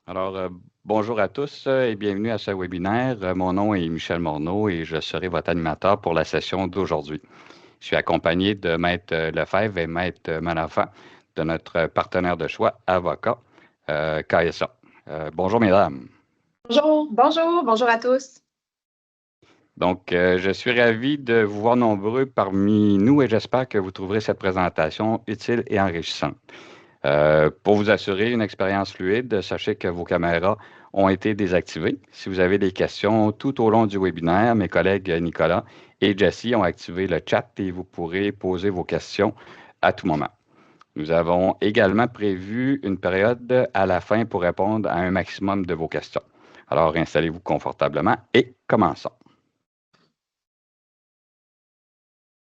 Alors, bonjour à tous et bienvenue à ce webinaire. Mon nom est Michel Morneau et je serai votre animateur pour la session d'aujourd'hui. Je suis accompagné de Maître Lefebvre et Maître Manafan, de notre partenaire de choix, avocat, KSA. Bonjour, mesdames. Bonjour, bonjour, bonjour à tous. Donc, je suis ravi de vous voir nombreux parmi nous et j'espère que vous trouverez cette présentation utile et enrichissante. Pour vous assurer une expérience fluide, sachez que vos caméras ont été désactivées. Si vous avez des questions tout au long du webinaire, mes collègues Nicolas et Jessie ont activé le chat et vous pourrez poser vos questions à tout moment. Nous avons également prévu une période à la fin pour répondre à un maximum de vos questions. Alors, installez-vous confortablement et commençons.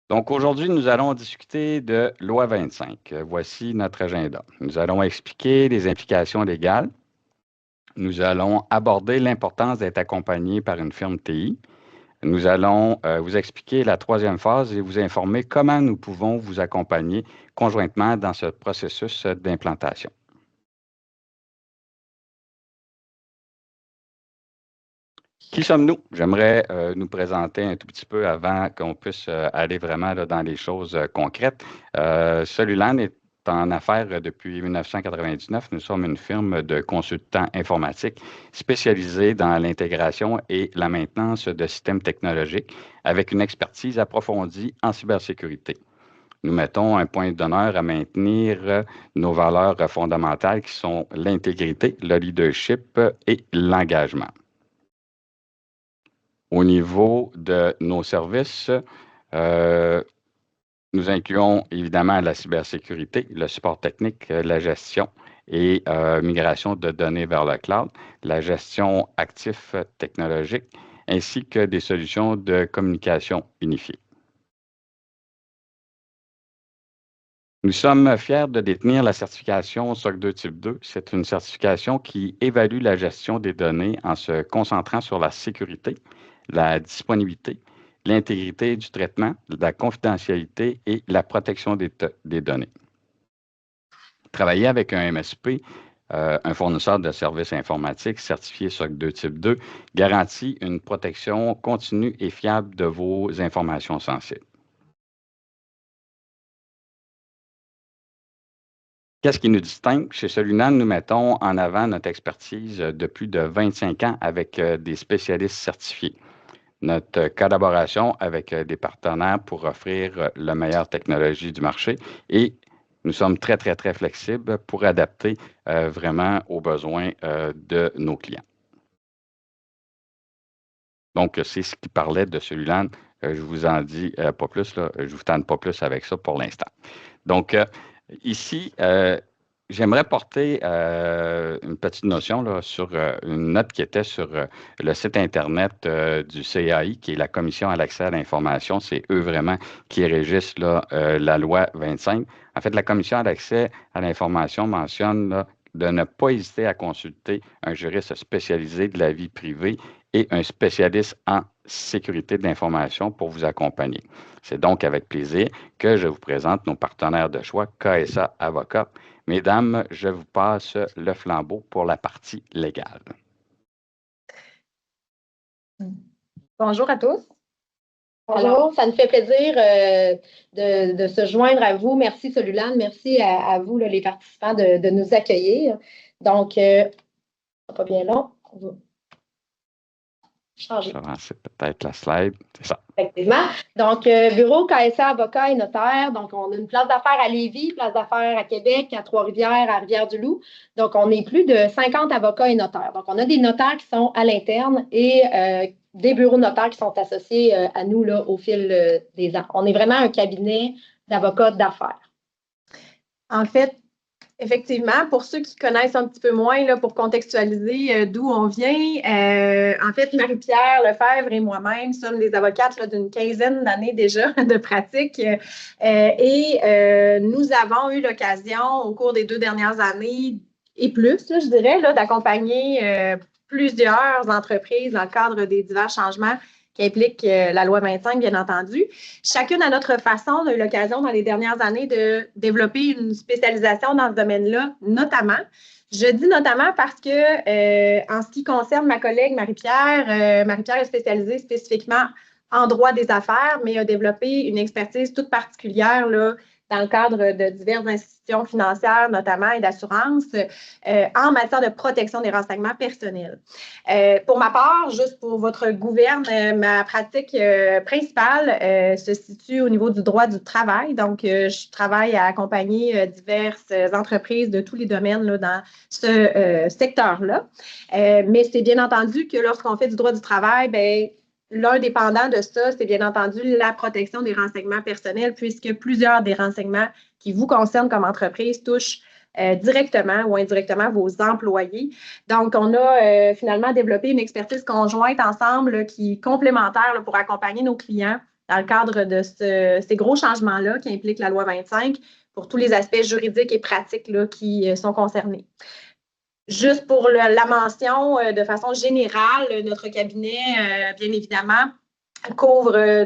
Donc, aujourd'hui, nous allons discuter de Loi 25. Voici notre agenda. Nous allons expliquer les implications légales. Nous allons aborder l'importance d'être accompagné par une firme TI. Nous allons vous expliquer la troisième phase et vous informer comment nous pouvons vous accompagner conjointement dans ce processus d'implantation. Qui sommes-nous? J'aimerais nous présenter un tout petit peu avant qu'on puisse aller vraiment là, dans les choses concrètes. Solulan est en affaires depuis 1999. Nous sommes une firme de consultants informatiques spécialisée dans l'intégration et la maintenance de systèmes technologiques avec une expertise approfondie en cybersécurité. Nous mettons un point d'honneur à maintenir nos valeurs fondamentales qui sont l'intégrité, le leadership et l'engagement. Au niveau de nos services, nous incluons évidemment la cybersécurité, le support technique, la gestion et migration de données vers le cloud, la gestion actifs technologiques, ainsi que des solutions de communication unifiées. Nous sommes fiers de détenir la certification SOC 2 Type 2. C'est une certification qui évalue la gestion des données en se concentrant sur la sécurité, la disponibilité, l'intégrité du traitement, la confidentialité et la protection des données. Travailler avec un MSP, un fournisseur de services informatiques certifié SOC 2 Type 2, garantit une protection continue et fiable de vos informations sensibles. Qu'est-ce qui nous distingue? Chez Solunan, nous mettons en avant notre expertise de plus de 25 ans avec des spécialistes certifiés. Notre collaboration avec des partenaires pour offrir la meilleure technologie du marché et nous sommes très, très, très flexibles pour adapter vraiment aux besoins de nos clients. Donc, c'est ce qui parlait de Solulan. Je vous en dis pas plus, là, je ne vous tente pas plus avec ça pour l'instant. Donc, ici, j'aimerais porter une petite notion là, sur une note qui était sur le site Internet du CAI, qui est la Commission à l'accès à l'information. C'est eux vraiment qui régissent là, la loi 25. En fait, la Commission à l'accès à l'information mentionne là, de ne pas hésiter à consulter un juriste spécialisé de la vie privée et un spécialiste en sécurité de l'information pour vous accompagner. C'est donc avec plaisir que je vous présente nos partenaires de choix, KSA Avocat. Mesdames, je vous passe le flambeau pour la partie légale. Bonjour à tous. Alors, ça nous fait plaisir de se joindre à vous. Merci Solulan, merci à vous, là, les participants, de nous accueillir. Donc, pas bien long, on va changer. C'est peut-être la slide, c'est ça. Effectivement. Donc, bureau KSA Avocat et notaire. Donc, on a une place d'affaires à Lévis, place d'affaires à Québec, à Trois-Rivières, à Rivière-du-Loup. Donc, on est plus de 50 avocats et notaires. Donc, on a des notaires qui sont à l'interne et des bureaux notaires qui sont associés à nous là, au fil des ans. On est vraiment un cabinet d'avocats d'affaires. En fait, effectivement, pour ceux qui connaissent un petit peu moins, là, pour contextualiser d'où on vient, en fait, Marie-Pierre Lefebvre et moi-même sommes des avocates d'une quinzaine d'années déjà de pratique et nous avons eu l'occasion au cours des 2 dernières années et plus, là, je dirais, là, d'accompagner plusieurs entreprises dans le cadre des divers changements qui impliquent la loi 25, bien entendu. Chacune à notre façon, on a eu l'occasion dans les dernières années de développer une spécialisation dans ce domaine-là, notamment Je dis notamment parce que, en ce qui concerne ma collègue Marie-Pierre, Marie-Pierre est spécialisée spécifiquement en droit des affaires, mais a développé une expertise toute particulière là, dans le cadre de diverses institutions financières, notamment, et d'assurance, en matière de protection des renseignements personnels. Pour ma part, juste pour votre gouverne, ma pratique principale se situe au niveau du droit du travail. Donc, je travaille à accompagner diverses entreprises de tous les domaines là, dans ce secteur-là. Mais c'est bien entendu que lorsqu'on fait du droit du travail, bien, l'un dépendant de ça, c'est bien entendu la protection des renseignements personnels, puisque plusieurs des renseignements qui vous concernent comme entreprise touchent directement ou indirectement vos employés. Donc, on a finalement développé une expertise conjointe ensemble là, qui est complémentaire là, pour accompagner nos clients dans le cadre de ces gros changements-là qui impliquent la loi 25 pour tous les aspects juridiques et pratiques là, qui sont concernés. Juste pour la mention, de façon générale, notre cabinet, bien évidemment, couvre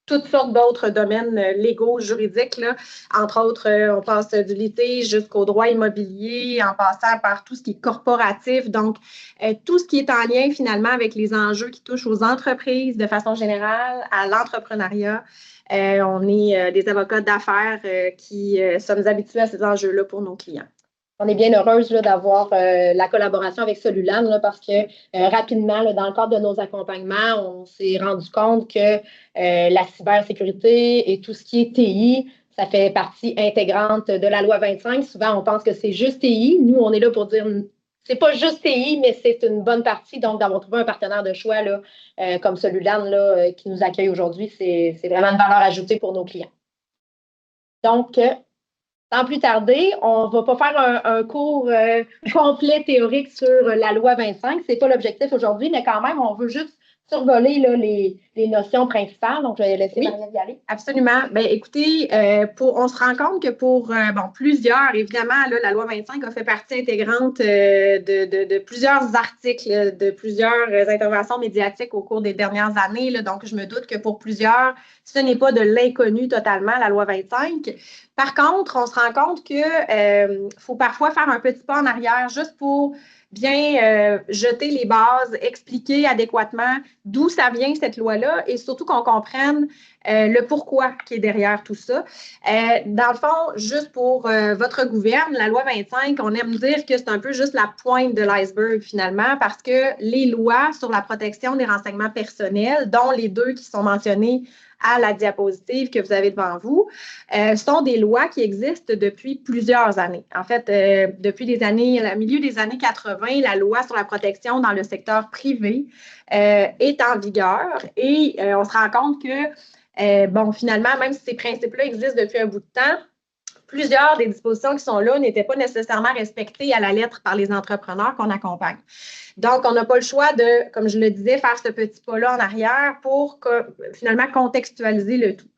toutes sortes d'autres domaines légaux, juridiques. Là. Entre autres, on passe du litige jusqu'au droit immobilier, en passant par tout ce qui est corporatif. Donc, tout ce qui est en lien finalement avec les enjeux qui touchent aux entreprises de façon générale, à l'entrepreneuriat. On est des avocats d'affaires qui sommes habitués à ces enjeux-là pour nos clients. On est bien heureuse d'avoir la collaboration avec Solulan là, parce que rapidement, là, dans le cadre de nos accompagnements, on s'est rendu compte que la cybersécurité et tout ce qui est TI, ça fait partie intégrante de la loi 25. Souvent, on pense que c'est juste TI. Nous, on est là pour dire c'est pas juste TI, mais c'est une bonne partie. Donc, d'avoir trouvé un partenaire de choix là, comme Solulan là, qui nous accueille aujourd'hui, c'est vraiment une valeur ajoutée pour nos clients. Donc, sans plus tarder, on ne va pas faire un cours complet théorique sur la loi 25. Ce n'est pas l'objectif aujourd'hui, mais quand même, on veut juste survoler là, les notions principales. Donc, je vais laisser Marielle y aller. Absolument. Bien, écoutez, on se rend compte que pour plusieurs, évidemment, là, la loi 25 a fait partie intégrante de plusieurs articles, de plusieurs interventions médiatiques au cours des dernières années. Là. Donc, je me doute que pour plusieurs, ce n'est pas de l'inconnu totalement, la loi 25. Par contre, on se rend compte qu'il faut parfois faire un petit pas en arrière juste pour bien jeter les bases, expliquer adéquatement d'où ça vient cette loi-là et surtout qu'on comprenne le pourquoi qui est derrière tout ça. Dans le fond, juste pour votre gouverne, la loi 25, on aime dire que c'est un peu juste la pointe de l'iceberg finalement parce que les lois sur la protection des renseignements personnels, dont les deux qui sont mentionnés à la diapositive que vous avez devant vous, sont des lois qui existent depuis plusieurs années. En fait, depuis le milieu des années 80, la loi sur la protection dans le secteur privé est en vigueur et on se rend compte que, finalement, même si ces principes-là existent depuis un bout de temps, plusieurs des dispositions qui sont là n'étaient pas nécessairement respectées à la lettre par les entrepreneurs qu'on accompagne. Donc, on n'a pas le choix de, comme je le disais, faire ce petit pas-là en arrière pour finalement contextualiser le tout.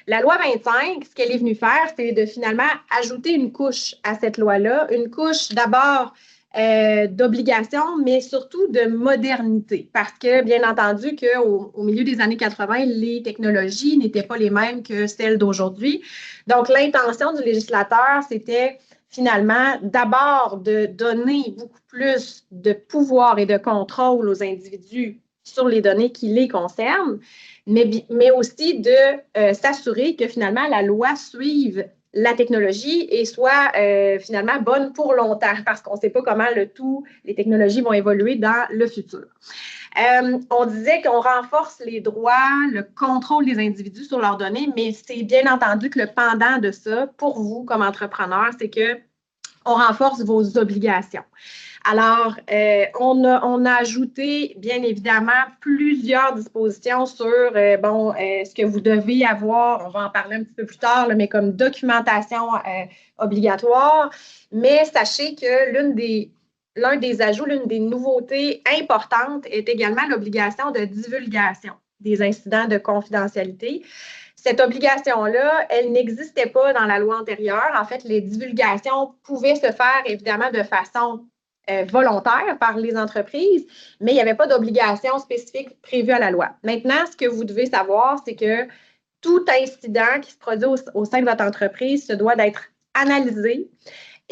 La loi 25, ce qu'elle est venue faire, c'est de finalement ajouter une couche à cette loi-là, une couche d'abord d'obligation, mais surtout de modernité. Parce que, bien entendu, qu'au milieu des années 80, les technologies n'étaient pas les mêmes que celles d'aujourd'hui. Donc, l'intention du législateur, c'était finalement d'abord de donner beaucoup plus de pouvoir et de contrôle aux individus sur les données qui les concernent, mais aussi de s'assurer que finalement la loi suive la technologie et soit finalement bonne pour longtemps parce qu'on ne sait pas comment les technologies vont évoluer dans le futur. On disait qu'on renforce les droits, le contrôle des individus sur leurs données, mais c'est bien entendu que le pendant de ça, pour vous comme entrepreneur, c'est qu'on renforce vos obligations. Alors, on a ajouté, bien évidemment, plusieurs dispositions sur ce que vous devez avoir, on va en parler un petit peu plus tard, là, mais comme documentation obligatoire. Mais sachez que l'un des ajouts, l'une des nouveautés importantes est également l'obligation de divulgation des incidents de confidentialité. Cette obligation-là, elle n'existait pas dans la loi antérieure. En fait, les divulgations pouvaient se faire évidemment de façon volontaire par les entreprises, mais il n'y avait pas d'obligation spécifique prévue à la loi. Maintenant, ce que vous devez savoir, c'est que tout incident qui se produit au sein de votre entreprise se doit d'être analysé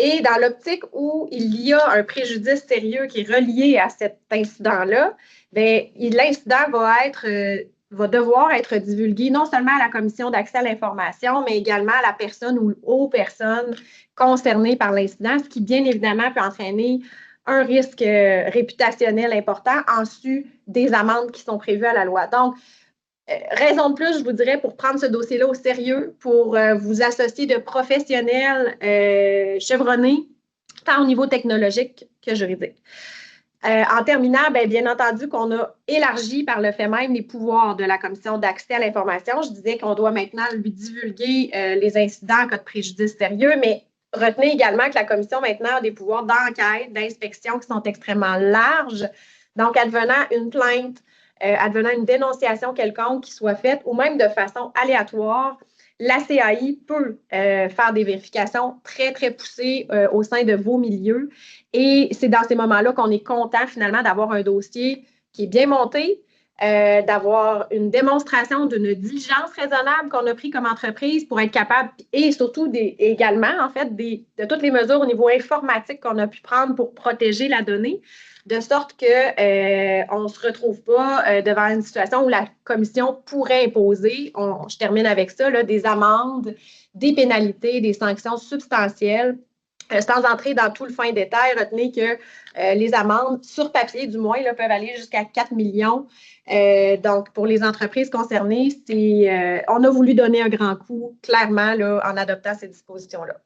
Et dans l'optique où il y a un préjudice sérieux qui est relié à cet incident-là, l'incident va devoir être divulgué non seulement à la commission d'accès à l'information, mais également à la personne ou aux personnes concernées par l'incident, ce qui, bien évidemment, peut entraîner un risque réputationnel important en sus des amendes qui sont prévues à la loi. Donc, raison de plus, je vous dirais, pour prendre ce dossier-là au sérieux, pour vous associer de professionnels chevronnés, tant au niveau technologique que juridique. En terminant, bien entendu qu'on a élargi par le fait même les pouvoirs de la Commission d'accès à l'information. Je disais qu'on doit maintenant lui divulguer les incidents en cas de préjudice sérieux, mais retenez également que la Commission maintenant a des pouvoirs d'enquête, d'inspection qui sont extrêmement larges. Donc, advenant une plainte, advenant une dénonciation quelconque qui soit faite, ou même de façon aléatoire, la CAI peut faire des vérifications très, très poussées au sein de vos milieux. Et c'est dans ces moments-là qu'on est content finalement d'avoir un dossier qui est bien monté, d'avoir une démonstration d'une diligence raisonnable qu'on a pris comme entreprise pour être capable, et surtout également, en fait, de toutes les mesures au niveau informatique qu'on a pu prendre pour protéger la donnée, de sorte qu'on ne se retrouve pas devant une situation où la commission pourrait imposer, je termine avec ça, là, des amendes, des pénalités, des sanctions substantielles. Sans entrer dans tout le fin détail, retenez que les amendes, sur papier du moins, là, peuvent aller jusqu'à 4 millions. Donc, pour les entreprises concernées, on a voulu donner un grand coup, clairement, là, en adoptant ces dispositions-là.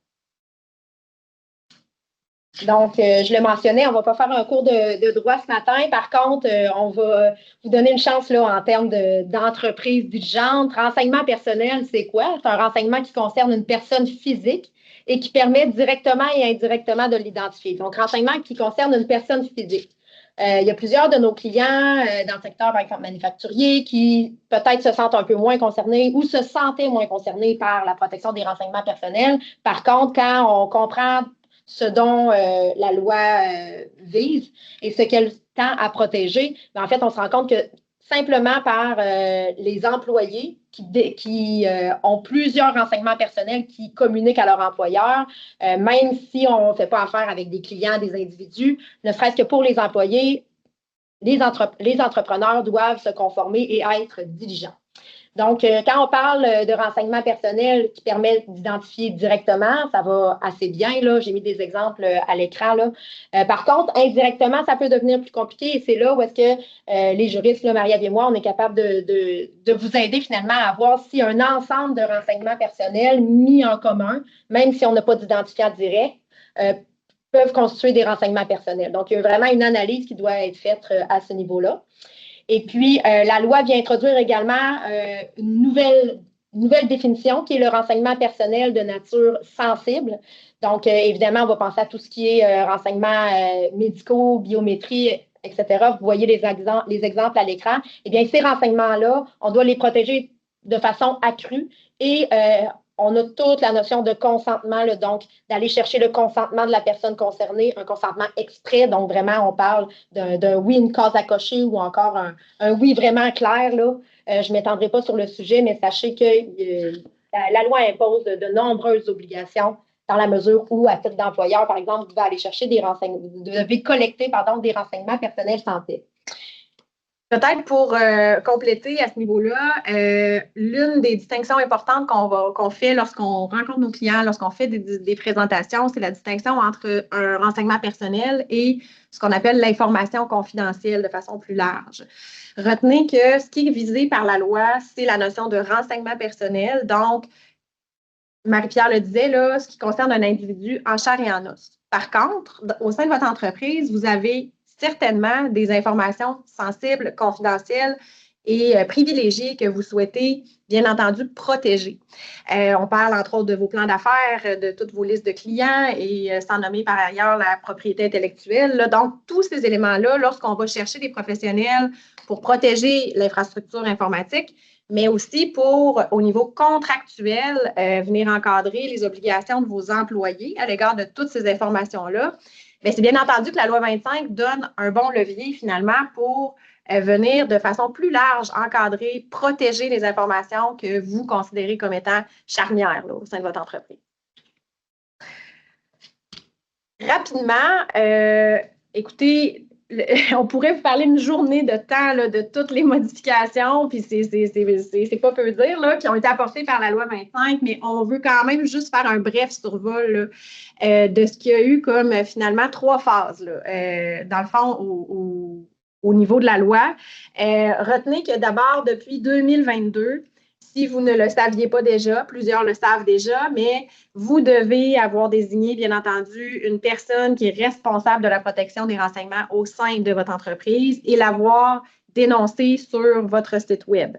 Donc, je le mentionnais, on ne va pas faire un cours de droit ce matin. Par contre, on va vous donner une chance là, en termes d'entreprise diligente. Renseignement personnel, c'est quoi? C'est un renseignement qui concerne une personne physique et qui permet directement et indirectement de l'identifier. Donc, renseignement qui concerne une personne physique. Il y a plusieurs de nos clients dans le secteur, par exemple, manufacturier, qui peut-être se sentent un peu moins concernés ou se sentaient moins concernés par la protection des renseignements personnels. Par contre, quand on comprend ce dont la loi vise et ce qu'elle tend à protéger, en fait, on se rend compte que simplement par les employés qui ont plusieurs renseignements personnels qui communiquent à leur employeur, même si on ne fait pas affaire avec des clients, des individus, ne serait-ce que pour les employés, les entrepreneurs doivent se conformer et être diligents. Donc, quand on parle de renseignements personnels qui permettent d'identifier directement, ça va assez bien, là. J'ai mis des exemples à l'écran, là. Par contre, indirectement, ça peut devenir plus compliqué et c'est là où est-ce que les juristes, là, Marie-Ève et moi, on est capable de vous aider finalement à voir si un ensemble de renseignements personnels mis en commun, même si on n'a pas d'identifiant direct, peuvent constituer des renseignements personnels. Donc, il y a vraiment une analyse qui doit être faite à ce niveau-là. Et puis, la loi vient introduire également une nouvelle définition qui est le renseignement personnel de nature sensible. Donc, évidemment, on va penser à tout ce qui est renseignements médicaux, biométrie, etc. Vous voyez les exemples à l'écran. Eh bien, ces renseignements-là, on doit les protéger de façon accrue et on a toute la notion de consentement, là, donc d'aller chercher le consentement de la personne concernée, un consentement exprès. Donc, vraiment, on parle d'un oui, une case à cocher ou encore un oui vraiment clair. Là. Je ne m'étendrai pas sur le sujet, mais sachez que la loi impose de nombreuses obligations dans la mesure où, à titre d'employeur, par exemple, vous devez aller chercher des renseignements, vous devez collecter, des renseignements personnels sensibles. Peut-être pour compléter à ce niveau-là, l'une des distinctions importantes qu'on fait lorsqu'on rencontre nos clients, lorsqu'on fait des présentations, c'est la distinction entre un renseignement personnel et ce qu'on appelle l'information confidentielle de façon plus large. Retenez que ce qui est visé par la loi, c'est la notion de renseignement personnel. Donc, Marie-Pierre le disait, là, ce qui concerne un individu en chair et en os. Par contre, au sein de votre entreprise, vous avez certainement des informations sensibles, confidentielles et privilégiées que vous souhaitez, bien entendu, protéger. On parle, entre autres, de vos plans d'affaires, de toutes vos listes de clients et sans nommer par ailleurs la propriété intellectuelle. Là. Donc, tous ces éléments-là, lorsqu'on va chercher des professionnels pour protéger l'infrastructure informatique, mais aussi pour, au niveau contractuel, venir encadrer les obligations de vos employés à l'égard de toutes ces informations-là. C'est bien entendu que la loi 25 donne un bon levier, finalement, pour venir de façon plus large encadrer, protéger les informations que vous considérez comme étant charnières là, au sein de votre entreprise. Rapidement, écoutez, on pourrait vous parler une journée de temps là, de toutes les modifications, puis c'est pas peu dire, là, qui ont été apportées par la loi 25, mais on veut quand même juste faire un bref survol là, de ce qu'il y a eu comme finalement 3 phases, là, dans le fond, au niveau de la loi. Retenez que d'abord, depuis 2022, si vous ne le saviez pas déjà, plusieurs le savent déjà, mais vous devez avoir désigné, bien entendu, une personne qui est responsable de la protection des renseignements au sein de votre entreprise et l'avoir dénoncé sur votre site Web.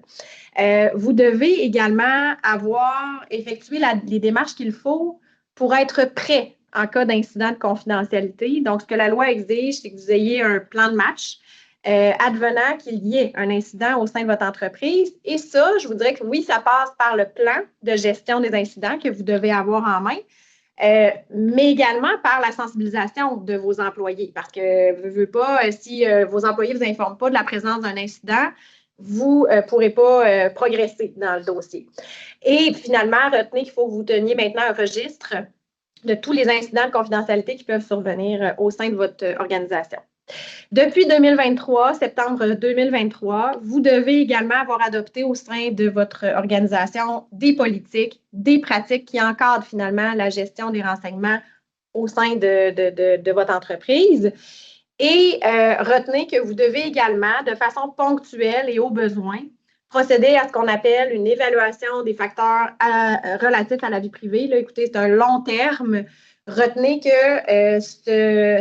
Vous devez également avoir effectué les démarches qu'il faut pour être prêt en cas d'incident de confidentialité. Donc, ce que la loi exige, c'est que vous ayez un plan de match advenant qu'il y ait un incident au sein de votre entreprise. Et ça, je vous dirais que oui, ça passe par le plan de gestion des incidents que vous devez avoir en main, mais également par la sensibilisation de vos employés. Parce que, veux pas, si vos employés ne vous informent pas de la présence d'un incident, vous ne pourrez pas progresser dans le dossier. Et finalement, retenez qu'il faut que vous teniez maintenant un registre de tous les incidents de confidentialité qui peuvent survenir au sein de votre organisation. Depuis 2023, septembre 2023, vous devez également avoir adopté au sein de votre organisation des politiques, des pratiques qui encadrent finalement la gestion des renseignements au sein de votre entreprise. Et retenez que vous devez également, de façon ponctuelle et au besoin, procéder à ce qu'on appelle une évaluation des facteurs relatifs à la vie privée. Là, écoutez, c'est un long terme. Retenez que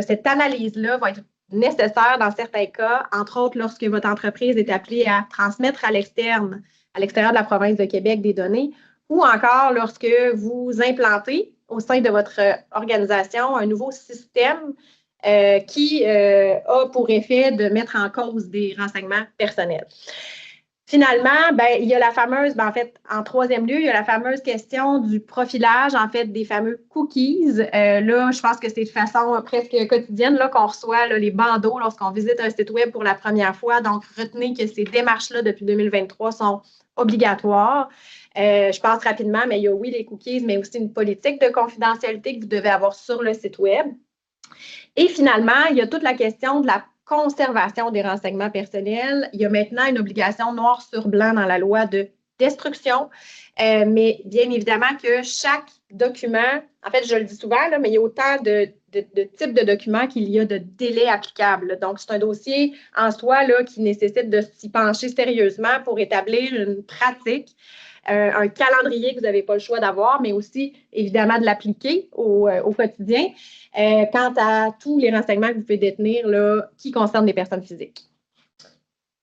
cette analyse-là va être nécessaire dans certains cas, entre autres lorsque votre entreprise est appelée à transmettre à l'extérieur de la province de Québec des données, ou encore lorsque vous implantez au sein de votre organisation un nouveau système qui a pour effet de mettre en cause des renseignements personnels. Finalement, il y a la fameuse, en fait, en troisième lieu, il y a la fameuse question du profilage, en fait, des fameux cookies. Là, je pense que c'est de façon presque quotidienne là, qu'on reçoit là, les bandeaux lorsqu'on visite un site Web pour la première fois. Donc, retenez que ces démarches-là, depuis 2023, sont obligatoires. Je pense rapidement, mais il y a, oui, les cookies, mais aussi une politique de confidentialité que vous devez avoir sur le site Web. Et finalement, il y a toute la question de la conservation des renseignements personnels. Il y a maintenant une obligation noir sur blanc dans la loi de destruction, mais bien évidemment que chaque document, en fait, je le dis souvent, là, mais il y a autant de types de documents qu'il y a de délais applicables. Donc, c'est un dossier en soi là, qui nécessite de s'y pencher sérieusement pour établir une pratique, un calendrier que vous n'avez pas le choix d'avoir, mais aussi, évidemment, de l'appliquer au quotidien quant à tous les renseignements que vous pouvez détenir là, qui concernent des personnes physiques.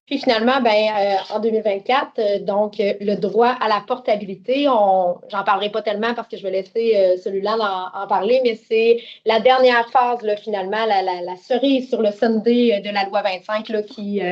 Puis finalement, en 2024, donc le droit à la portabilité, j'en parlerai pas tellement parce que je vais laisser celui-là en parler, mais c'est la dernière phase, là, finalement, la cerise sur le sundae de la loi 25 là, qui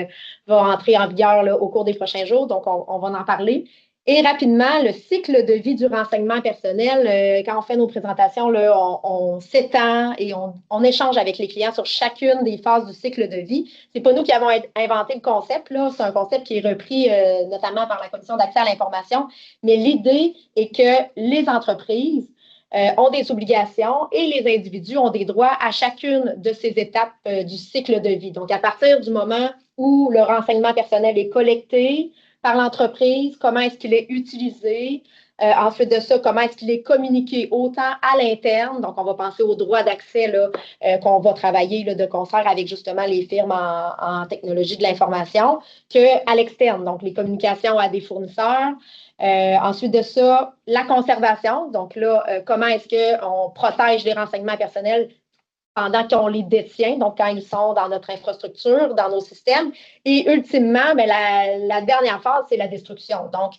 va entrer en vigueur là, au cours des prochains jours. Donc, on va en parler. Et rapidement, le cycle de vie du renseignement personnel, quand on fait nos présentations, là, on s'étend et on échange avec les clients sur chacune des phases du cycle de vie. Ce n'est pas nous qui avons inventé le concept, là, c'est un concept qui est repris notamment par la Commission d'accès à l'information, mais l'idée est que les entreprises ont des obligations et les individus ont des droits à chacune de ces étapes du cycle de vie. Donc, à partir du moment où le renseignement personnel est collecté, par l'entreprise, comment est-ce qu'il est utilisé, ensuite de ça, comment est-ce qu'il est communiqué autant à l'interne, donc on va penser aux droits d'accès qu'on va travailler là, de concert avec justement les firmes en technologie de l'information, qu'à l'externe, donc les communications à des fournisseurs. Ensuite de ça, la conservation, donc là, comment est-ce qu'on protège les renseignements personnels pendant qu'on les détient, donc quand ils sont dans notre infrastructure, dans nos systèmes. Et ultimement, la dernière phase, c'est la destruction. Donc,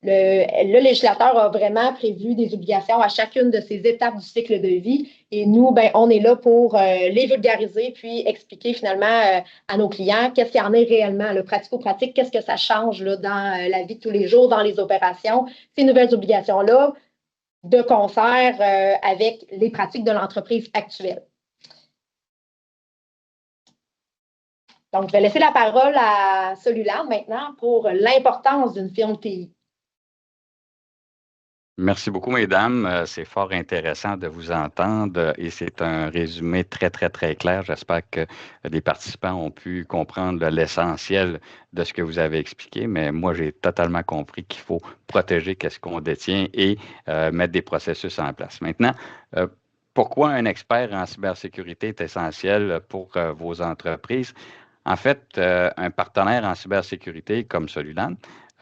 le législateur a vraiment prévu des obligations à chacune de ces étapes du cycle de vie. Et nous, on est là pour les vulgariser, puis expliquer finalement à nos clients qu'est-ce qu'il y en est réellement, le pratico-pratique, qu'est-ce que ça change là, dans la vie de tous les jours, dans les opérations, ces nouvelles obligations-là, de concert avec les pratiques de l'entreprise actuelle. Donc, je vais laisser la parole à celui-là maintenant pour l'importance d'une firme TI. Merci beaucoup, mesdames. C'est fort intéressant de vous entendre et c'est un résumé très, très, très clair. J'espère que les participants ont pu comprendre l'essentiel de ce que vous avez expliqué, mais moi, j'ai totalement compris qu'il faut protéger ce qu'on détient et mettre des processus en place. Maintenant, euh, pourquoi un expert en cybersécurité est essentiel pour vos entreprises? En fait, un partenaire en cybersécurité comme Solulan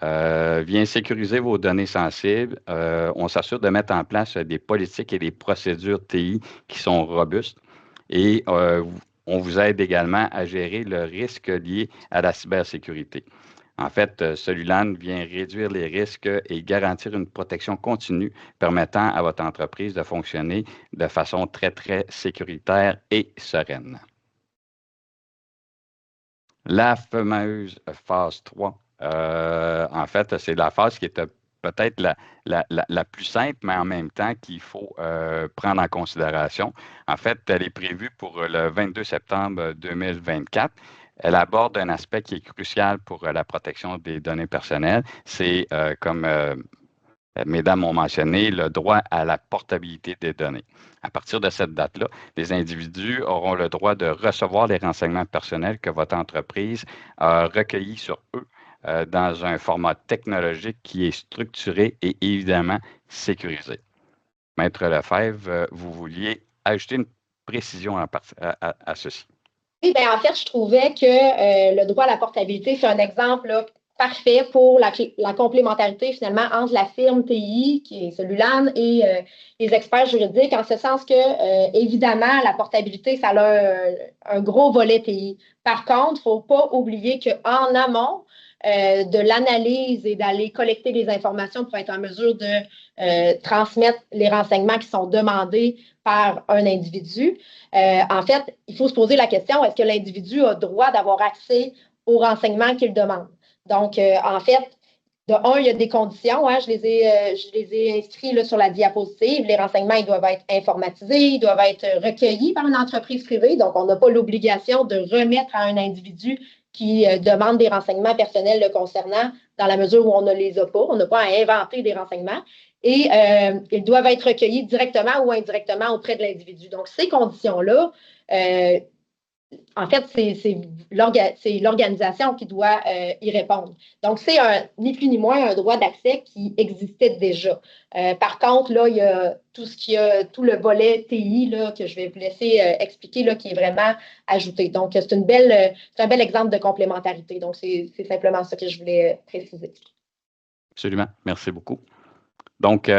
vient sécuriser vos données sensibles. On s'assure de mettre en place des politiques et des procédures TI qui sont robustes et on vous aide également à gérer le risque lié à la cybersécurité. En fait, Solulan vient réduire les risques et garantir une protection continue permettant à votre entreprise de fonctionner de façon très, très sécuritaire et sereine. La fameuse phase 3, en fait, c'est la phase qui est peut-être la plus simple, mais en même temps qu'il faut prendre en considération. En fait, elle est prévue pour le 22 septembre 2024. Elle aborde un aspect qui est crucial pour la protection des données personnelles. C'est, comme mesdames ont mentionné, le droit à la portabilité des données. À partir de cette date-là, les individus auront le droit de recevoir les renseignements personnels que votre entreprise a recueillis sur eux dans un format technologique qui est structuré et évidemment sécurisé. Maître Lefebvre, vous vouliez ajouter une précision à ceci. Oui, bien, en fait, je trouvais que le droit à la portabilité, c'est un exemple là, parfait pour la complémentarité finalement entre la firme TI, qui est Solulan, et les experts juridiques, en ce sens que, évidemment, la portabilité, ça a un gros volet TI. Par contre, il ne faut pas oublier qu'en amont, de l'analyse et d'aller collecter les informations pour être en mesure de transmettre les renseignements qui sont demandés par un individu. En fait, il faut se poser la question, est-ce que l'individu a droit d'avoir accès aux renseignements qu'il demande? Donc, en fait, de un, il y a des conditions, hein, je les ai inscrits là, sur la diapositive. Les renseignements, ils doivent être informatisés, ils doivent être recueillis par une entreprise privée. Donc, on n'a pas l'obligation de remettre à un individu qui demande des renseignements personnels le concernant dans la mesure où on ne les a pas. On n'a pas à inventer des renseignements. Et ils doivent être recueillis directement ou indirectement auprès de l'individu. Donc, ces conditions-là, en fait, c'est l'organisation qui doit y répondre. Donc, c'est ni plus ni moins un droit d'accès qui existait déjà. Par contre, là, il y a tout le volet TI là, que je vais vous laisser expliquer, là, qui est vraiment ajouté. Donc, c'est un bel exemple de complémentarité. Donc, c'est simplement ça que je voulais préciser. Absolument. Merci beaucoup. Donc,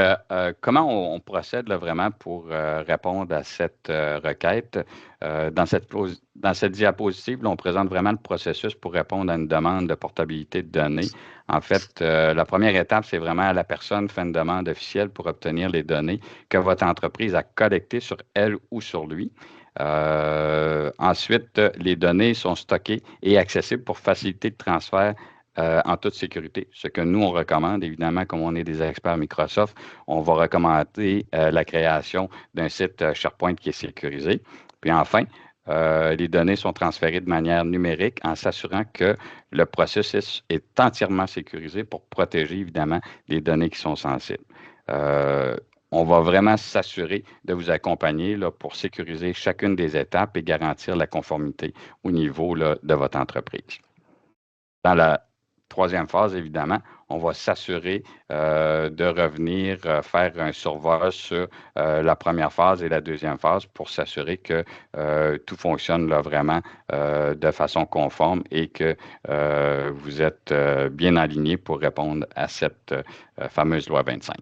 comment on procède là, vraiment pour répondre à cette requête? Dans cette diapositive, là, on présente vraiment le processus pour répondre à une demande de portabilité de données. En fait, la première étape, c'est vraiment la personne fait une demande officielle pour obtenir les données que votre entreprise a collectées sur elle ou sur lui. Ensuite, les données sont stockées et accessibles pour faciliter le transfert en toute sécurité. Ce que nous, on recommande, évidemment, comme on est des experts Microsoft, on va recommander la création d'un site SharePoint qui est sécurisé. Puis enfin, les données sont transférées de manière numérique en s'assurant que le processus est entièrement sécurisé pour protéger, évidemment, les données qui sont sensibles. On va vraiment s'assurer de vous accompagner là, pour sécuriser chacune des étapes et garantir la conformité au niveau là, de votre entreprise. Dans la troisième phase, évidemment, on va s'assurer de revenir faire un survol sur la première phase et la deuxième phase pour s'assurer que tout fonctionne là, vraiment de façon conforme et que vous êtes bien aligné pour répondre à cette fameuse loi 25.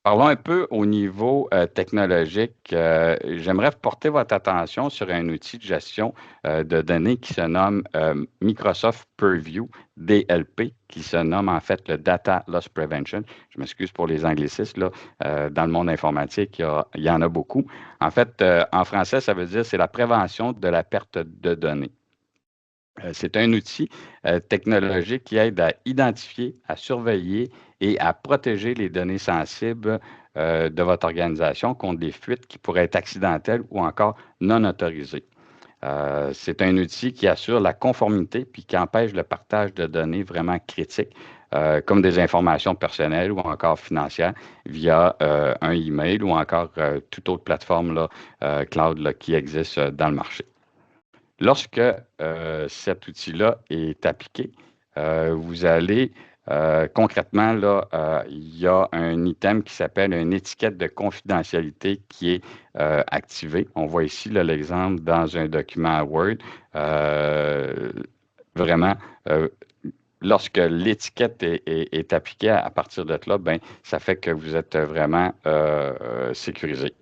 Parlons un peu au niveau technologique. J'aimerais porter votre attention sur un outil de gestion de données qui se nomme Microsoft Purview, DLP, qui se nomme en fait le Data Loss Prevention. Je m'excuse pour les anglicismes, là. Dans le monde informatique, il y en a beaucoup. En fait, en français, ça veut dire c'est la prévention de la perte de données. C'est un outil technologique qui aide à identifier, à surveiller et à protéger les données sensibles de votre organisation contre des fuites qui pourraient être accidentelles ou encore non autorisées. C'est un outil qui assure la conformité puis qui empêche le partage de données vraiment critiques comme des informations personnelles ou encore financières via un email ou encore toute autre plateforme là, cloud là, qui existe dans le marché. Lorsque cet outil-là est appliqué, vous allez concrètement, là, il y a un item qui s'appelle une étiquette de confidentialité qui est activée. On voit ici l'exemple dans un document Word. Vraiment, lorsque l'étiquette est appliquée à partir de là, ben, ça fait que vous êtes vraiment sécurisé.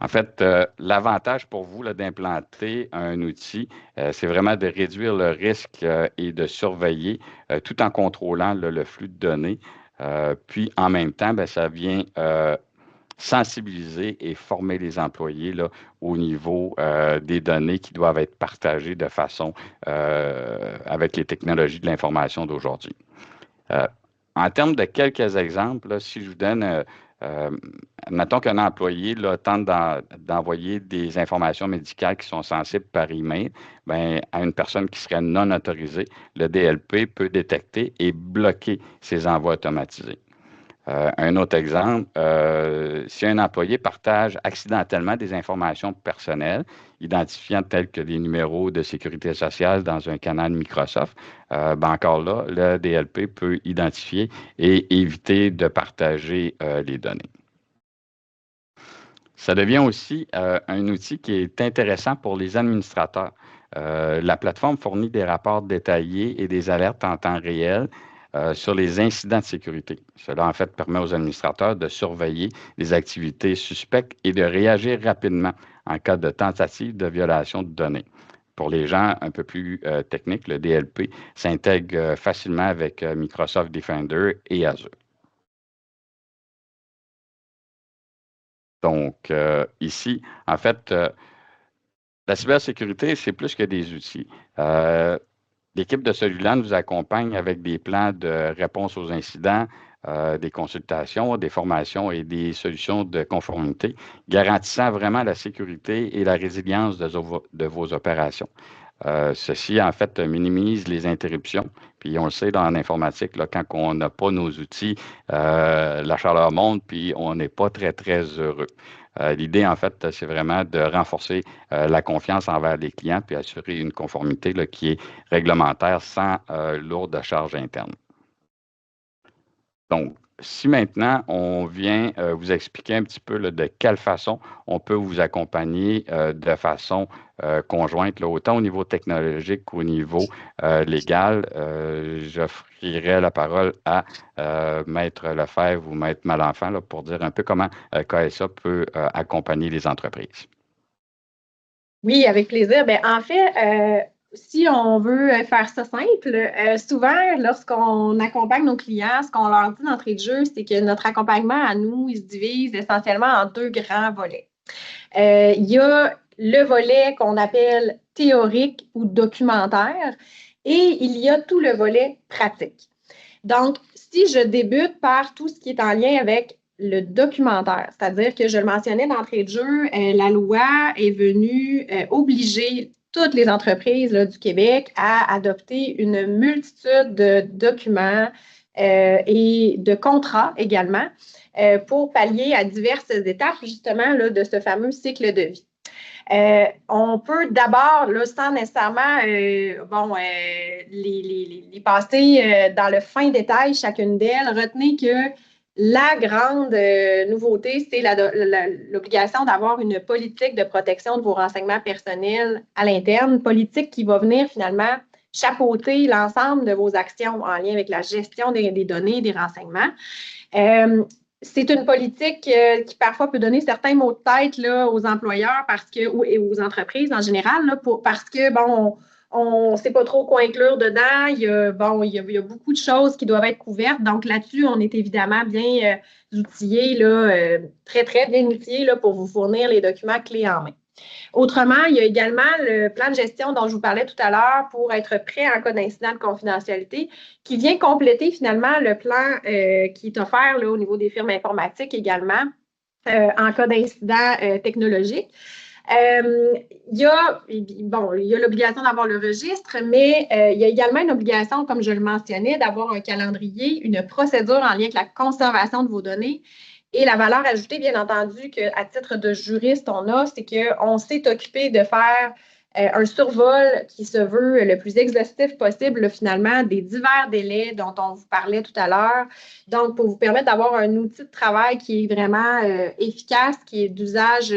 En fait, l'avantage pour vous d'implanter un outil, c'est vraiment de réduire le risque et de surveiller tout en contrôlant le flux de données. Puis, en même temps, ben, ça vient sensibiliser et former les employés là, au niveau des données qui doivent être partagées de façon avec les technologies de l'information d'aujourd'hui. En termes de quelques exemples, là, si je vous donne mettons qu'un employé là, tente d'envoyer des informations médicales qui sont sensibles par email, bien, à une personne qui serait non autorisée, le DLP peut détecter et bloquer ces envois automatisés. Un autre exemple, si un employé partage accidentellement des informations personnelles, identifiant telles que des numéros de sécurité sociale dans un canal Microsoft, ben encore là, le DLP peut identifier et éviter de partager les données. Ça devient aussi un outil qui est intéressant pour les administrateurs. La plateforme fournit des rapports détaillés et des alertes en temps réel sur les incidents de sécurité. Cela, en fait, permet aux administrateurs de surveiller les activités suspectes et de réagir rapidement en cas de tentative de violation de données. Pour les gens un peu plus techniques, le DLP s'intègre facilement avec Microsoft Defender et Azure. Donc, ici, en fait, la cybersécurité, c'est plus que des outils. L'équipe de Soluland vous accompagne avec des plans de réponse aux incidents, des consultations, des formations et des solutions de conformité, garantissant vraiment la sécurité et la résilience de vos opérations. Ceci, en fait, minimise les interruptions. Puis, on le sait, dans l'informatique, là, quand on n'a pas nos outils, la chaleur monte, puis on n'est pas très, très heureux. L'idée, en fait, c'est vraiment de renforcer la confiance envers les clients puis assurer une conformité là, qui est réglementaire sans lourde charge interne. Donc, si maintenant on vient vous expliquer un petit peu là, de quelle façon on peut vous accompagner de façon conjointe, là, autant au niveau technologique qu'au niveau légal, j'offrirai la parole à Maître Lefebvre ou Maître Malenfant là, pour dire un peu comment KSA peut accompagner les entreprises. Oui, avec plaisir. Bien, en fait, si on veut faire ça simple, souvent, lorsqu'on accompagne nos clients, ce qu'on leur dit d'entrée de jeu, c'est que notre accompagnement à nous, il se divise essentiellement en deux grands volets. Il y a le volet qu'on appelle théorique ou documentaire et il y a tout le volet pratique. Donc, si je débute par tout ce qui est en lien avec le documentaire, c'est-à-dire que je le mentionnais d'entrée de jeu, la loi est venue obliger toutes les entreprises là, du Québec à adopter une multitude de documents et de contrats également pour pallier à diverses étapes justement là, de ce fameux cycle de vie. On peut d'abord, là, sans nécessairement les passer dans le fin détail, chacune d'elles, retenez que la grande nouveauté, c'est l'obligation d'avoir une politique de protection de vos renseignements personnels à l'interne, politique qui va venir finalement chapeauter l'ensemble de vos actions en lien avec la gestion des données, des renseignements. C'est une politique qui parfois peut donner certains maux de tête là, aux employeurs et aux entreprises en général là, parce que, bon, on ne sait pas trop quoi inclure dedans. Il y a beaucoup de choses qui doivent être couvertes. Donc, là-dessus, on est évidemment bien outillé, là, très, très bien outillé là, pour vous fournir les documents clés en main. Autrement, il y a également le plan de gestion dont je vous parlais tout à l'heure pour être prêt en cas d'incident de confidentialité qui vient compléter finalement le plan qui est offert là, au niveau des firmes informatiques également en cas d'incident technologique. Il y a l'obligation d'avoir le registre, mais il y a également une obligation, comme je le mentionnais, d'avoir un calendrier, une procédure en lien avec la conservation de vos données. Et la valeur ajoutée, bien entendu, qu'à titre de juriste, on a, c'est qu'on s'est occupé de faire un survol qui se veut le plus exhaustif possible, là, finalement, des divers délais dont on vous parlait tout à l'heure. Donc, pour vous permettre d'avoir un outil de travail qui est vraiment efficace, qui est d'usage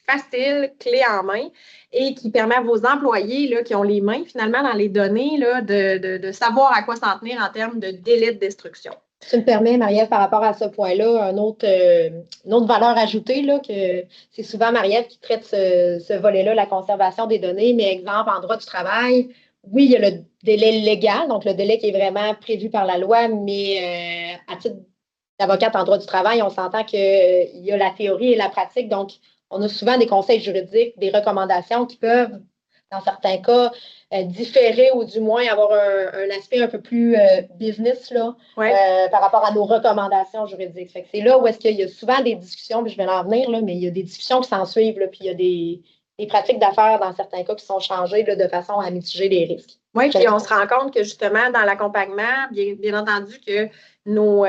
facile, clé en main, et qui permet à vos employés là, qui ont les mains finalement dans les données là, de savoir à quoi s'en tenir en termes de délai de destruction. Tu me permets, Marie-Ève, par rapport à ce point-là, une autre valeur ajoutée, là, que c'est souvent Marie-Ève qui traite ce volet-là, la conservation des données, mais exemple, en droit du travail, oui, il y a le délai légal, donc le délai qui est vraiment prévu par la loi, mais à titre d'avocate en droit du travail, on s'entend qu'il y a la théorie et la pratique, donc on a souvent des conseils juridiques, des recommandations qui peuvent, dans certains cas, différer ou du moins avoir un aspect un peu plus business là, par rapport à nos recommandations juridiques. Fait que c'est là où est-ce qu'il y a souvent des discussions, puis je vais en venir, là, mais il y a des discussions qui s'en suivent, là, puis il y a des pratiques d'affaires dans certains cas qui sont changées là, de façon à mitiger les risques. Oui, puis on se rend compte que justement, dans l'accompagnement, bien entendu que nos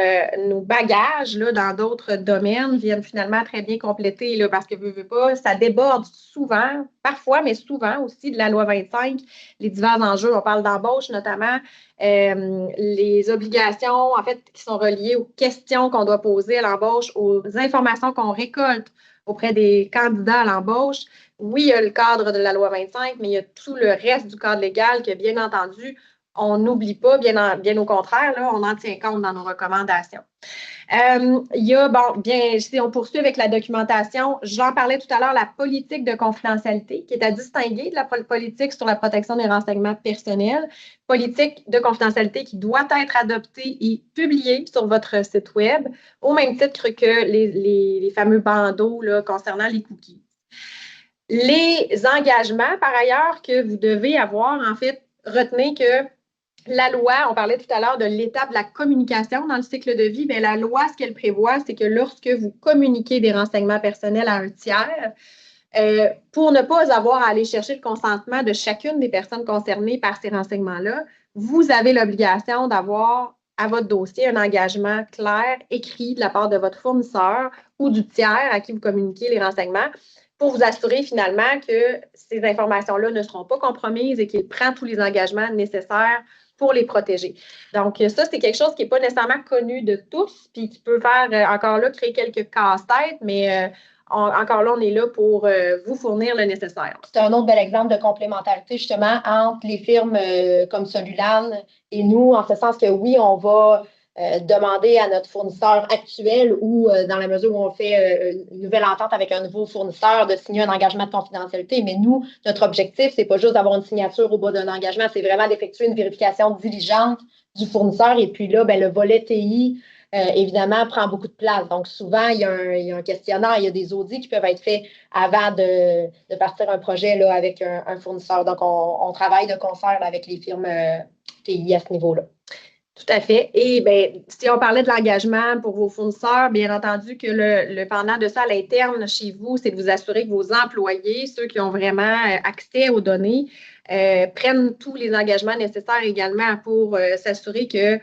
bagages là, dans d'autres domaines viennent finalement très bien compléter là, parce que veux pas, ça déborde souvent, parfois, mais souvent aussi de la loi 25, les divers enjeux. On parle d'embauche notamment, les obligations en fait qui sont reliées aux questions qu'on doit poser à l'embauche, aux informations qu'on récolte auprès des candidats à l'embauche. Oui, il y a le cadre de la loi 25, mais il y a tout le reste du cadre légal que, bien entendu, on n'oublie pas, bien au contraire, là, on en tient compte dans nos recommandations. Il y a, si on poursuit avec la documentation, j'en parlais tout à l'heure, la politique de confidentialité qui est à distinguer de la politique sur la protection des renseignements personnels. Politique de confidentialité qui doit être adoptée et publiée sur votre site Web, au même titre que les fameux bandeaux là, concernant les cookies. Les engagements, par ailleurs, que vous devez avoir, en fait, retenez que la loi, on parlait tout à l'heure de l'étape de la communication dans le cycle de vie, bien, la loi, ce qu'elle prévoit, c'est que lorsque vous communiquez des renseignements personnels à un tiers, pour ne pas avoir à aller chercher le consentement de chacune des personnes concernées par ces renseignements-là, vous avez l'obligation d'avoir à votre dossier un engagement clair, écrit de la part de votre fournisseur ou du tiers à qui vous communiquez les renseignements, pour vous assurer finalement que ces informations-là ne seront pas compromises et qu'il prend tous les engagements nécessaires pour les protéger. Donc, ça, c'est quelque chose qui n'est pas nécessairement connu de tous, puis qui peut faire, encore là, créer quelques casse-têtes, mais encore là, on est là pour vous fournir le nécessaire. C'est un autre bel exemple de complémentarité, justement, entre les firmes comme Solulan et nous, en ce sens que oui, on va demander à notre fournisseur actuel ou dans la mesure où on fait une nouvelle entente avec un nouveau fournisseur de signer un engagement de confidentialité. Mais nous, notre objectif, c'est pas juste d'avoir une signature au bas d'un engagement, c'est vraiment d'effectuer une vérification diligente du fournisseur. Et puis là, le volet TI, évidemment, prend beaucoup de place. Donc, souvent, il y a un questionnaire, il y a des audits qui peuvent être faits avant de partir un projet là, avec un fournisseur. Donc, on travaille de concert là, avec les firmes TI à ce niveau-là. Tout à fait. Et bien, si on parlait de l'engagement pour vos fournisseurs, bien entendu que le pendant de ça à l'interne chez vous, c'est de vous assurer que vos employés, ceux qui ont vraiment accès aux données, prennent tous les engagements nécessaires également pour s'assurer que,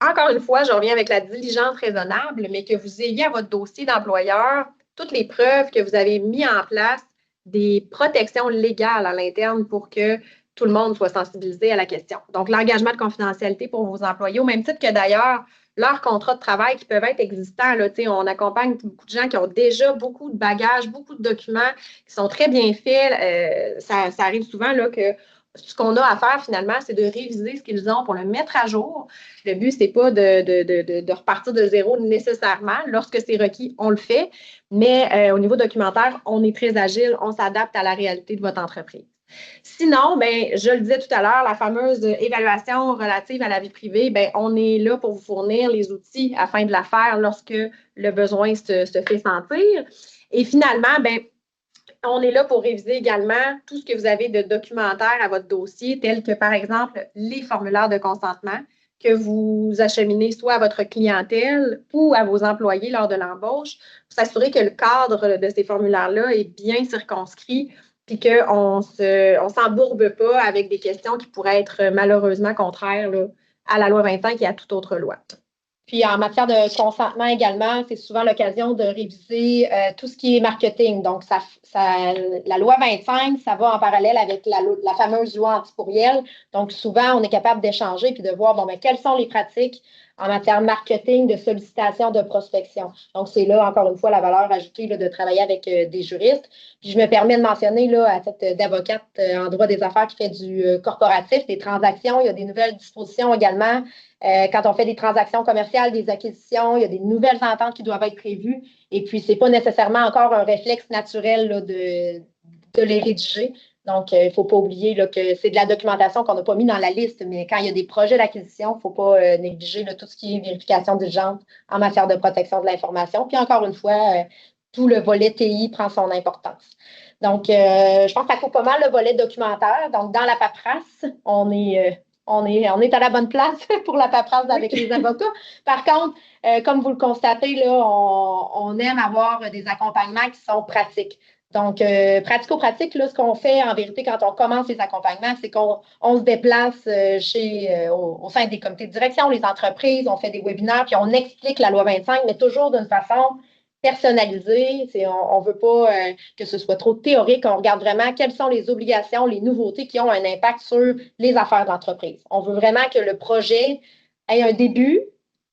encore une fois, je reviens avec la diligence raisonnable, mais que vous ayez à votre dossier d'employeur toutes les preuves que vous avez mis en place des protections légales à l'interne pour que tout le monde soit sensibilisé à la question. Donc, l'engagement de confidentialité pour vos employés, au même titre que d'ailleurs, leurs contrats de travail qui peuvent être existants. Là, on accompagne beaucoup de gens qui ont déjà beaucoup de bagages, beaucoup de documents qui sont très bien faits. Ça arrive souvent là, que ce qu'on a à faire finalement, c'est de réviser ce qu'ils ont pour le mettre à jour. Le but, ce n'est pas de repartir de zéro nécessairement. Lorsque c'est requis, on le fait. Mais au niveau documentaire, on est très agile, on s'adapte à la réalité de votre entreprise. Sinon, bien, je le disais tout à l'heure, la fameuse évaluation relative à la vie privée, bien, on est là pour vous fournir les outils afin de la faire lorsque le besoin se fait sentir. Et finalement, bien, on est là pour réviser également tout ce que vous avez de documentaire à votre dossier, tel que, par exemple, les formulaires de consentement que vous acheminez soit à votre clientèle ou à vos employés lors de l'embauche, pour s'assurer que le cadre de ces formulaires-là est bien circonscrit puis qu'on ne s'embourbe pas avec des questions qui pourraient être malheureusement contraires là, à la loi 25 et à toute autre loi. Puis en matière de consentement également, c'est souvent l'occasion de réviser tout ce qui est marketing. Donc, la loi 25, ça va en parallèle avec la fameuse loi anti-courriel. Donc, souvent, on est capable d'échanger puis de voir, bon, mais quelles sont les pratiques en matière de marketing, de sollicitation, de prospection. Donc, c'est là, encore une fois, la valeur ajoutée là, de travailler avec des juristes. Puis, je me permets de mentionner, là, à titre d'avocate en droit des affaires qui fait du corporatif, des transactions, il y a des nouvelles dispositions également. Quand on fait des transactions commerciales, des acquisitions, il y a des nouvelles ententes qui doivent être prévues. Et puis, ce n'est pas nécessairement encore un réflexe naturel là, de les rédiger. Donc, il ne faut pas oublier là, que c'est de la documentation qu'on n'a pas mis dans la liste, mais quand il y a des projets d'acquisition, il ne faut pas négliger là, tout ce qui est vérification diligente en matière de protection de l'information. Puis encore une fois, tout le volet TI prend son importance. Donc, je pense que ça couvre pas mal le volet documentaire. Donc, dans la paperasse, on est à la bonne place pour la paperasse avec les avocats. Par contre, comme vous le constatez, là, on aime avoir des accompagnements qui sont pratiques. Donc, pratico-pratique, là, ce qu'on fait en vérité quand on commence les accompagnements, c'est qu'on se déplace au sein des comités de direction, les entreprises, on fait des webinaires, puis on explique la loi 25, mais toujours d'une façon personnalisée. On ne veut pas que ce soit trop théorique. On regarde vraiment quelles sont les obligations, les nouveautés qui ont un impact sur les affaires d'entreprise. On veut vraiment que le projet ait un début,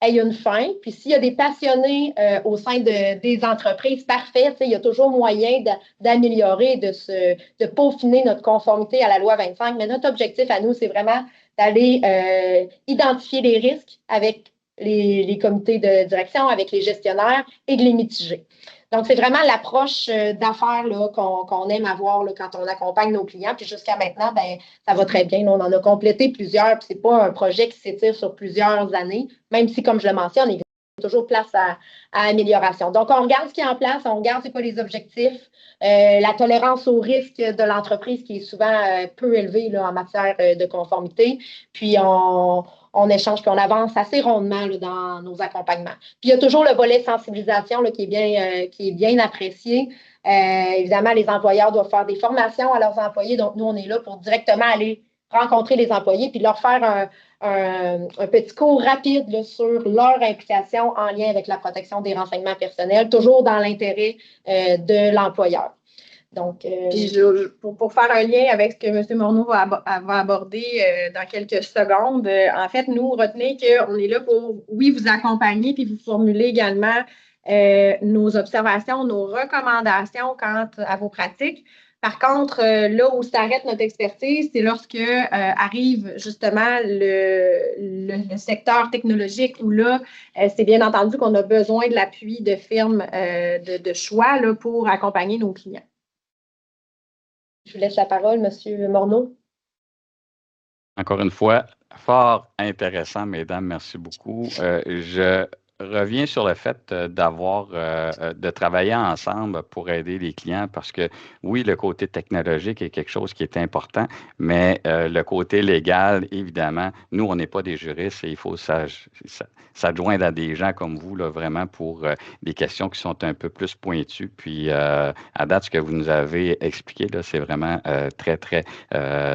ait une fin. Puis s'il y a des passionnés au sein des entreprises, parfait. Il y a toujours moyen d'améliorer, de peaufiner notre conformité à la loi 25. Mais notre objectif à nous, c'est vraiment d'aller identifier les risques avec les comités de direction, avec les gestionnaires et de les mitiger. Donc, c'est vraiment l'approche d'affaires qu'on aime avoir là, quand on accompagne nos clients. Puis jusqu'à maintenant, ben, ça va très bien. Là, on en a complété plusieurs. Puis ce n'est pas un projet qui s'étire sur plusieurs années, même si, comme je le mentionne, il y a toujours place à amélioration. Donc, on regarde ce qui est en place, on regarde c'est quoi les objectifs, la tolérance au risque de l'entreprise qui est souvent peu élevée là, en matière de conformité. Puis, on échange puis on avance assez rondement là, dans nos accompagnements. Puis il y a toujours le volet sensibilisation là, qui est bien apprécié. Évidemment, les employeurs doivent faire des formations à leurs employés. Donc, nous, on est là pour directement aller rencontrer les employés puis leur faire un petit cours rapide là, sur leur implication en lien avec la protection des renseignements personnels, toujours dans l'intérêt de l'employeur. Donc, puis pour faire un lien avec ce que M. Morneau va aborder dans quelques secondes, en fait, nous, retenez qu'on est là pour, oui, vous accompagner, puis vous formuler également nos observations, nos recommandations quant à vos pratiques. Par contre, là où s'arrête notre expertise, c'est lorsque arrive justement le secteur technologique où là, c'est bien entendu qu'on a besoin de l'appui de firmes de choix là, pour accompagner nos clients. Je vous laisse la parole, M. Morneau. Encore une fois, fort intéressant, mesdames, merci beaucoup. Je reviens sur le fait de travailler ensemble pour aider les clients parce que, oui, le côté technologique est quelque chose qui est important, mais le côté légal, évidemment, nous, on n'est pas des juristes et il faut s'adjoindre à des gens comme vous, là, vraiment, pour des questions qui sont un peu plus pointues. Puis, à date, ce que vous nous avez expliqué, là, c'est vraiment très, très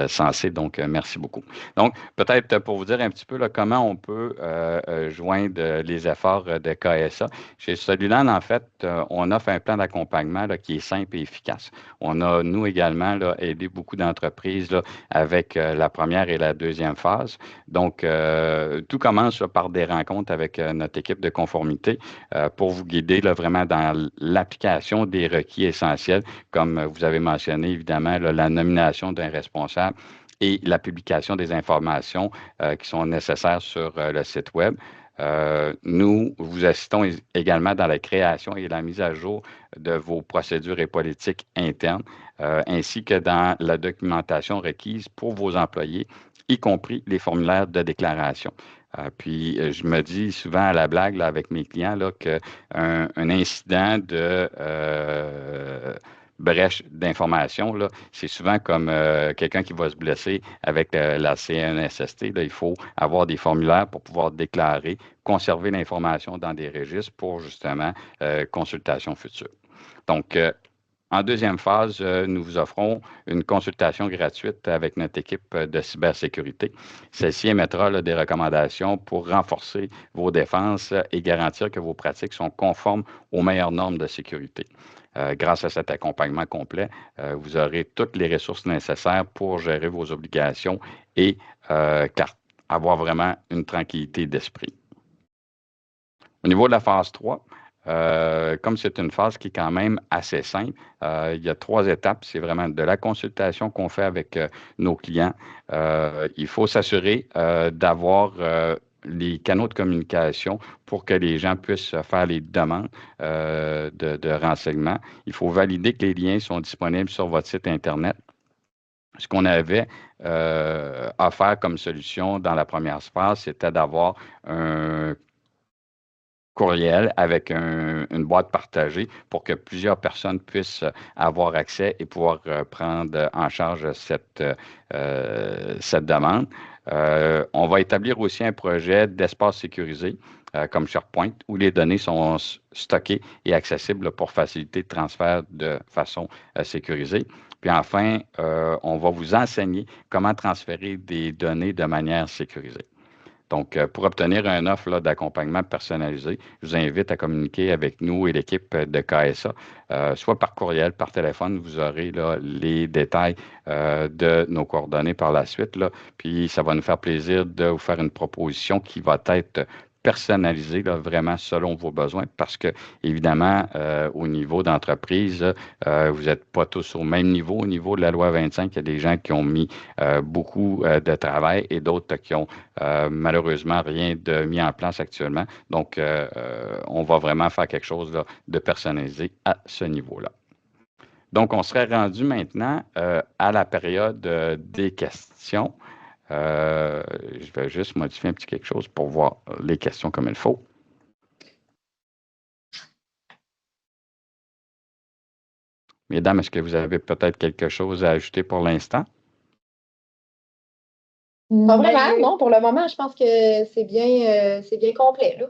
sensé. Donc, merci beaucoup. Donc, peut-être pour vous dire un petit peu là, comment on peut joindre les efforts de KSA. Chez Soluland, en fait, on offre un plan d'accompagnement là, qui est simple et efficace. On a, nous également, là, aidé beaucoup d'entreprises là, avec la première et la deuxième phase. Donc, tout commence là, par des rencontres avec notre équipe de conformité pour vous guider là, vraiment dans l'application des requis essentiels, comme vous avez mentionné, évidemment, là, la nomination d'un responsable et la publication des informations qui sont nécessaires sur le site Web. Nous vous assistons également dans la création et la mise à jour de vos procédures et politiques internes, ainsi que dans la documentation requise pour vos employés, y compris les formulaires de déclaration. Puis, je me dis souvent à la blague là, avec mes clients là, qu'un incident brèche d'information, là, c'est souvent comme quelqu'un qui va se blesser avec la CNSST. Là, il faut avoir des formulaires pour pouvoir déclarer, conserver l'information dans des registres pour justement consultation future. Donc, en deuxième phase, nous vous offrons une consultation gratuite avec notre équipe de cybersécurité. Celle-ci émettra là, des recommandations pour renforcer vos défenses et garantir que vos pratiques sont conformes aux meilleures normes de sécurité. Grâce à cet accompagnement complet, vous aurez toutes les ressources nécessaires pour gérer vos obligations et avoir vraiment une tranquillité d'esprit. Au niveau de la phase 3, comme c'est une phase qui est quand même assez simple, il y a 3 étapes. C'est vraiment de la consultation qu'on fait avec nos clients. Il faut s'assurer d'avoir les canaux de communication pour que les gens puissent faire les demandes de renseignements. Il faut valider que les liens sont disponibles sur votre site Internet. Ce qu'on avait offert comme solution dans la première phase, c'était d'avoir un courriel avec une boîte partagée pour que plusieurs personnes puissent avoir accès et pouvoir prendre en charge cette demande. On va établir aussi un projet d'espace sécurisé comme SharePoint où les données sont stockées et accessibles pour faciliter le transfert de façon sécurisée. Puis enfin, on va vous enseigner comment transférer des données de manière sécurisée. Donc, pour obtenir une offre d'accompagnement personnalisé, je vous invite à communiquer avec nous et l'équipe de KSA, soit par courriel, par téléphone. Vous aurez là, les détails de nos coordonnées par la suite. Là, puis, ça va nous faire plaisir de vous faire une proposition qui va être personnalisée là, vraiment selon vos besoins parce que, évidemment, au niveau d'entreprise, vous n'êtes pas tous au même niveau. Au niveau de la loi 25, il y a des gens qui ont mis beaucoup de travail et d'autres qui ont malheureusement rien de mis en place actuellement. Donc, on va vraiment faire quelque chose là, de personnalisé à ce niveau-là. Donc, on serait rendu maintenant à la période des questions. Je vais juste modifier un petit quelque chose pour voir les questions comme il faut. Mesdames, est-ce que vous avez peut-être quelque chose à ajouter pour l'instant? Pas vraiment, non. Pour le moment, je pense que c'est bien complet. Là.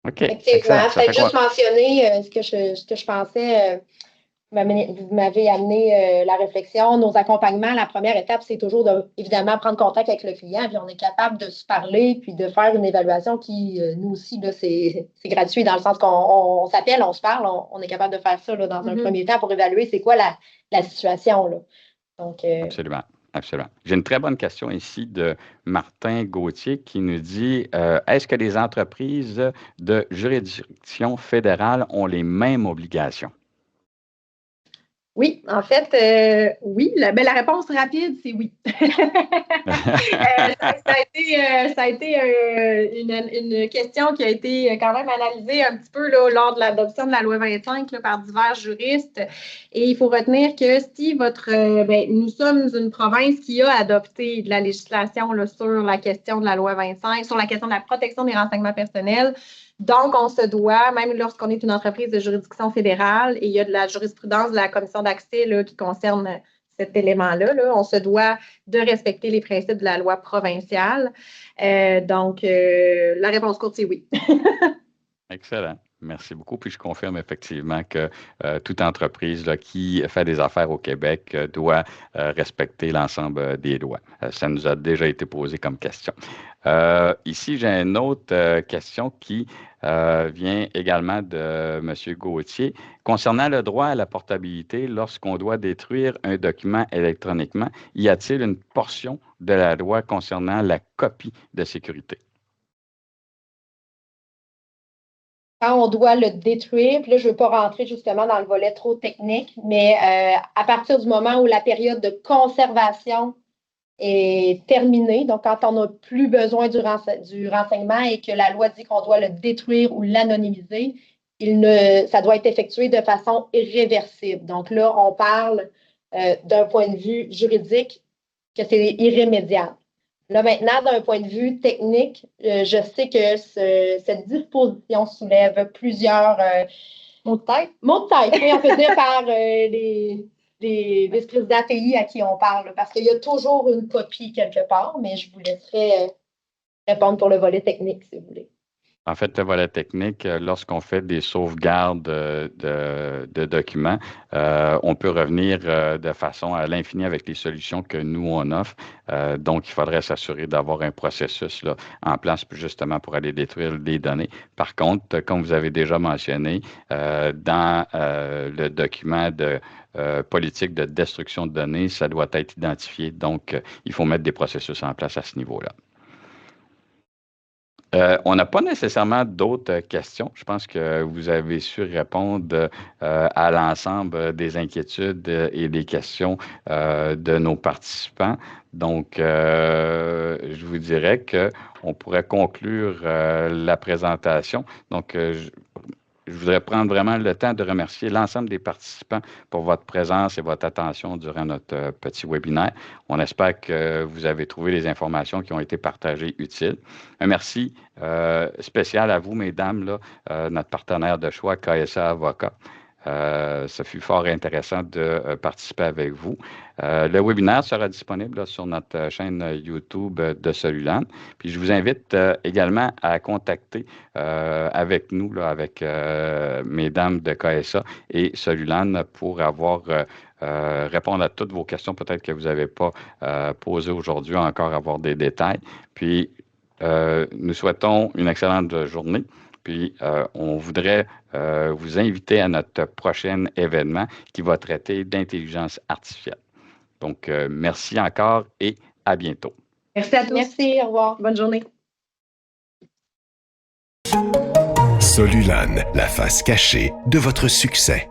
OK. Effectivement, peut-être juste mentionner ce que je pensais. Vous m'avez amené la réflexion. Nos accompagnements, la première étape, c'est toujours évidemment prendre contact avec le client, puis on est capable de se parler, puis de faire une évaluation qui, nous aussi, là, c'est gratuit dans le sens qu'on s'appelle, on se parle, on est capable de faire ça là, dans un premier temps pour évaluer c'est quoi la situation. Là. Donc, Absolument. Absolument. J'ai une très bonne question ici de Martin Gauthier qui nous dit est-ce que les entreprises de juridiction fédérale ont les mêmes obligations? Oui, en fait, oui. La réponse rapide, c'est oui. Ça a été une question qui a été quand même analysée un petit peu là, lors de l'adoption de la loi 25 là, par divers juristes. Et il faut retenir que si nous sommes une province qui a adopté de la législation là, sur la question de la loi 25, sur la question de la protection des renseignements personnels. Donc, on se doit, même lorsqu'on est une entreprise de juridiction fédérale, et il y a de la jurisprudence de la commission d'accès qui concerne cet élément-là, on se doit de respecter les principes de la loi provinciale. Donc, la réponse courte, c'est oui. Excellent. Merci beaucoup. Puis je confirme effectivement que toute entreprise là, qui fait des affaires au Québec doit respecter l'ensemble des lois. Ça nous a déjà été posé comme question. Ici, j'ai une autre question qui vient également de M. Gauthier. Concernant le droit à la portabilité, lorsqu'on doit détruire un document électroniquement, y a-t-il une portion de la loi concernant la copie de sécurité? Quand on doit le détruire, puis là, je ne veux pas rentrer justement dans le volet trop technique, mais à partir du moment où la période de conservation est terminée, donc quand on n'a plus besoin du renseignement et que la loi dit qu'on doit le détruire ou l'anonymiser, ça doit être effectué de façon irréversible. Donc là, on parle d'un point de vue juridique que c'est irrémédiable. Là, maintenant, d'un point de vue technique, je sais que cette disposition soulève plusieurs Mot de tête? Mot de tête, oui, on peut dire par les vice-présidents ATI à qui on parle, parce qu'il y a toujours une copie quelque part, mais je vous laisserai répondre pour le volet technique, si vous voulez. En fait, le volet technique, lorsqu'on fait des sauvegardes de documents, on peut revenir de façon à l'infini avec les solutions que nous, on offre. Donc, il faudrait s'assurer d'avoir un processus là, en place justement pour aller détruire des données. Par contre, comme vous avez déjà mentionné, dans le document de politique de destruction de données, ça doit être identifié. Donc, il faut mettre des processus en place à ce niveau-là. On n'a pas nécessairement d'autres questions. Je pense que vous avez su répondre à l'ensemble des inquiétudes et des questions de nos participants. Donc, je vous dirais qu'on pourrait conclure la présentation. Donc, je voudrais prendre vraiment le temps de remercier l'ensemble des participants pour votre présence et votre attention durant notre petit webinaire. On espère que vous avez trouvé les informations qui ont été partagées utiles. Un merci spécial à vous, mesdames, là, notre partenaire de choix, KSA Avocats. Ça fut fort intéressant de participer avec vous. Le webinaire sera disponible là, sur notre chaîne YouTube de Solulan. Puis je vous invite également à contacter avec nous, là, avec mesdames de KSA et Solulan pour répondre à toutes vos questions, peut-être que vous n'avez pas posées aujourd'hui, encore avoir des détails. Puis nous souhaitons une excellente journée. Puis, on voudrait vous inviter à notre prochain événement qui va traiter d'intelligence artificielle. Donc, merci encore et à bientôt. Merci à tous. Merci, au revoir. Bonne journée. Solulan, la face cachée de votre succès.